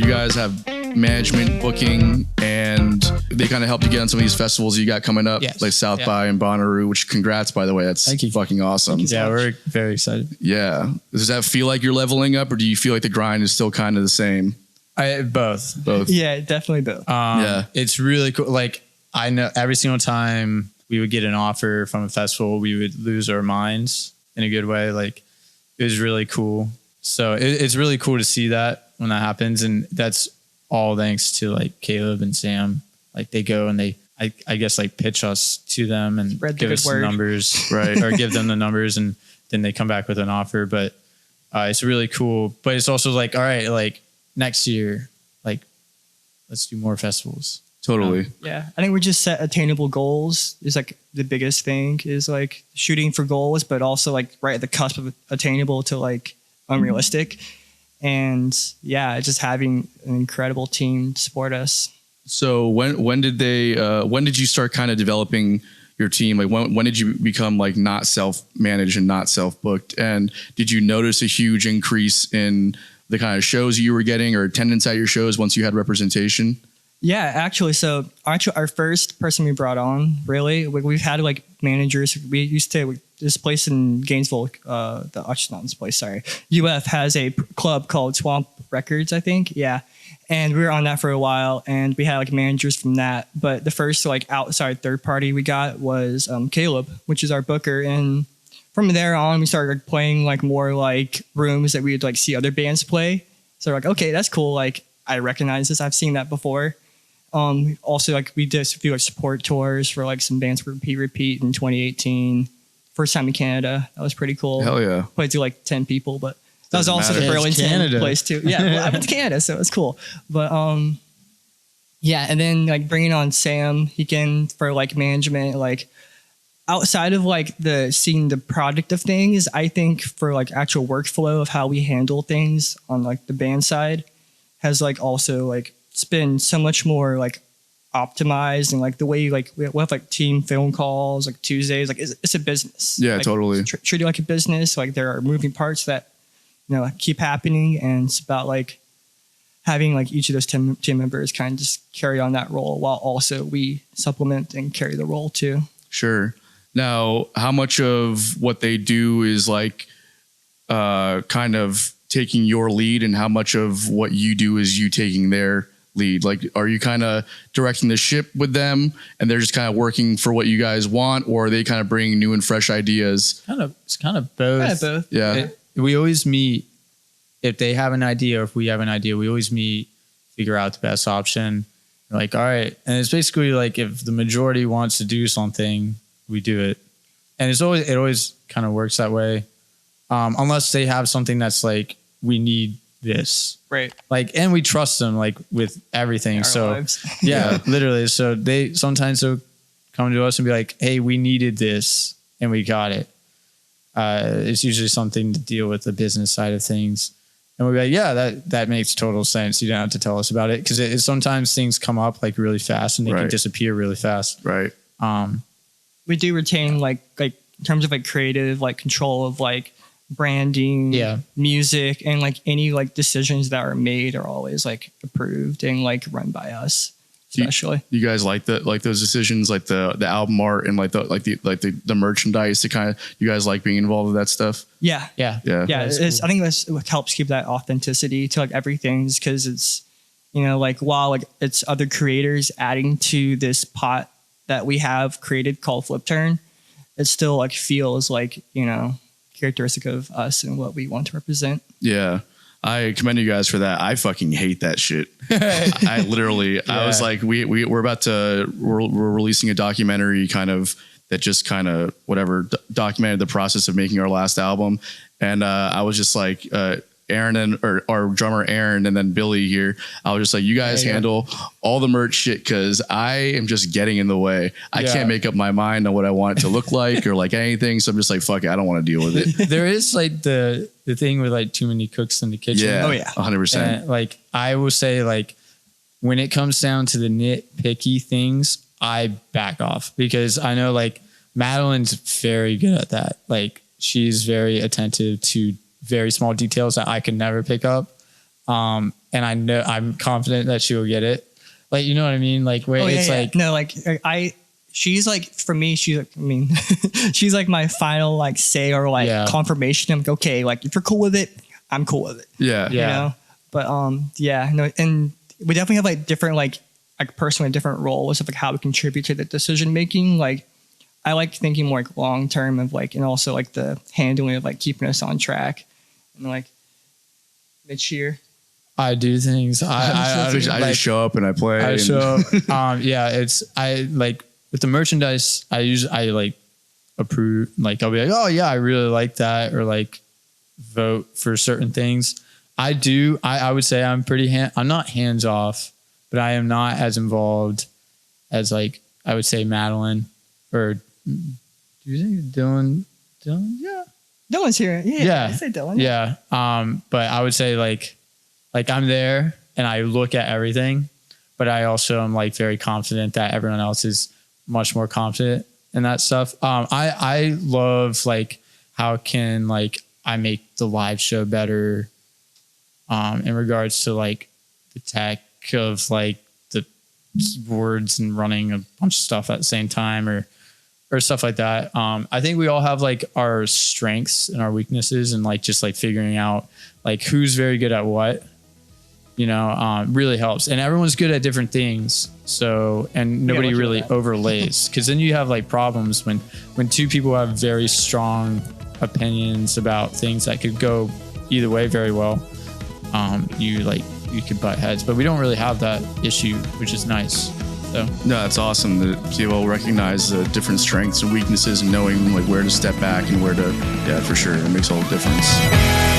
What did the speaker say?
you guys have management, booking, and they kind of help you get on some of these festivals you got coming up, like South by and Bonnaroo, which congrats, by the way. That's fucking awesome. Yeah, we're very excited. Yeah. Does that feel like you're leveling up, or do you feel like the grind is still kind of the same? Both. Yeah, definitely both. It's really cool. Like, I know every single time we would get an offer from a festival, we would lose our minds in a good way. Like, it was really cool. So it's really cool to see that when that happens. And that's all thanks to like Caleb and Sam. Like, they go and I guess like pitch us to them and give us the numbers, right? Or give them the numbers, and then they come back with an offer. But it's really cool. But it's also like, all right, like next year, like let's do more festivals. Totally. Yeah. I think we just set attainable goals is like the biggest thing, is like shooting for goals, but also like right at the cusp of attainable to like unrealistic. And yeah, just having an incredible team to support us. So when did you start kind of developing your team? Like when did you become like not self-managed and not self-booked? And did you notice a huge increase in the kind of shows you were getting or attendance at your shows once you had representation? Yeah, actually. So our first person we brought on, really, we've had like managers. We used to, this place in Gainesville, UF has a club called Swamp Records, I think. Yeah. And we were on that for a while, and we had like managers from that. But the first like outside third party we got was Caleb, which is our booker. And from there on, we started like, playing like more like rooms that we would like see other bands play. So we're like, okay, that's cool. Like, I recognize this. I've seen that before. Also, like we did a few like support tours for like some bands for repeat in 2018. First time in Canada. That was pretty cool. Hell yeah. Played to like 10 people, but that was also the Burlington place too. Yeah, well, I went to Canada, so it was cool. But yeah, and then like bringing on Sam Heekin for like management, like outside of like seeing the product of things, I think for like actual workflow of how we handle things on like the band side has like also like it's been so much more like optimized, and like the way like we have like team film calls like Tuesdays, like it's a business. Yeah, like, totally. Treat it like a business. Like there are moving parts that keep happening, and it's about like having like each of those team members kind of just carry on that role while also we supplement and carry the role too. Sure. Now, how much of what they do is like kind of taking your lead, and how much of what you do is you taking their lead? Like, are you kind of directing the ship with them and they're just kind of working for what you guys want, or are they kind of bringing new and fresh ideas? It's kind of both. Yeah. We always meet, if they have an idea or if we have an idea, we always meet, figure out the best option. We're like, all right. And it's basically like, if the majority wants to do something, we do it. And it always kind of works that way. Unless they have something that's like, we need this. Right. Like, and we trust them like with everything. Yeah, literally. So sometimes they'll come to us and be like, hey, we needed this and we got it. It's usually something to deal with the business side of things. And we'll be like, yeah, that makes total sense. You don't have to tell us about it. Cause sometimes things come up like really fast and they can disappear really fast. Right. We do retain like in terms of like creative, like control of like branding, music, and like any like decisions that are made are always like approved and like run by us. Especially, you guys like those decisions, like the album art and like the merchandise. To kind of, you guys like being involved with that stuff. Yeah. Cool. I think that's what helps keep that authenticity to like everything, because it's like while like it's other creators adding to this pot that we have created called Flipturn, it still like feels like characteristic of us and what we want to represent. Yeah. I commend you guys for that. I fucking hate that shit. I literally, I was like, we're releasing a documentary kind of that just kind of documented the process of making our last album. And I was just like, Aaron or our drummer Aaron and then Billy here, I was just like, you guys handle all the merch shit, because I am just getting in the way. I can't make up my mind on what I want it to look like or like anything. So I'm just like, fuck it, I don't want to deal with it. There is like the thing with like too many cooks in the kitchen. Yeah. Oh yeah. 100%. Like I will say, like when it comes down to the nitpicky things, I back off, because I know like Madeline's very good at that. Like she's very attentive to very small details that I can never pick up. And I'm confident that she will get it. Like, you know what I mean? Like where like, no, like she's like, for me, she's like, I mean, she's like my final like say or like confirmation. I'm like, okay, like if you're cool with it, I'm cool with it. Yeah. You know? But no, and we definitely have like different like personally different roles of like how we contribute to the decision making. Like I like thinking more like long term of like, and also like the handling of like keeping us on track. And like Mitch here, I do things. I just show up and I play. I show up. I like with the merchandise. I like approve. Like I'll be like, oh yeah, I really like that, or like vote for certain things. I do. I would say I'm pretty. I'm not hands off, but I am not as involved as like I would say Madeline or do you think Dylan? Yeah, Dylan's here. Yeah, I say Dylan. Yeah. But I would say like I'm there and I look at everything, but I also am like very confident that everyone else is much more confident in that stuff. I love like how can like I make the live show better in regards to like the tech of like the keyboards and running a bunch of stuff at the same time or stuff like that. I think we all have like our strengths and our weaknesses and like just like figuring out like who's very good at what, you know, really helps. And everyone's good at different things. So, and nobody really overlays, because then you have like problems when two people have very strong opinions about things that could go either way very well. You could butt heads, but we don't really have that issue, which is nice. So. No, that's awesome that people recognize the different strengths and weaknesses and knowing like where to step back and where to, for sure. It makes all the difference.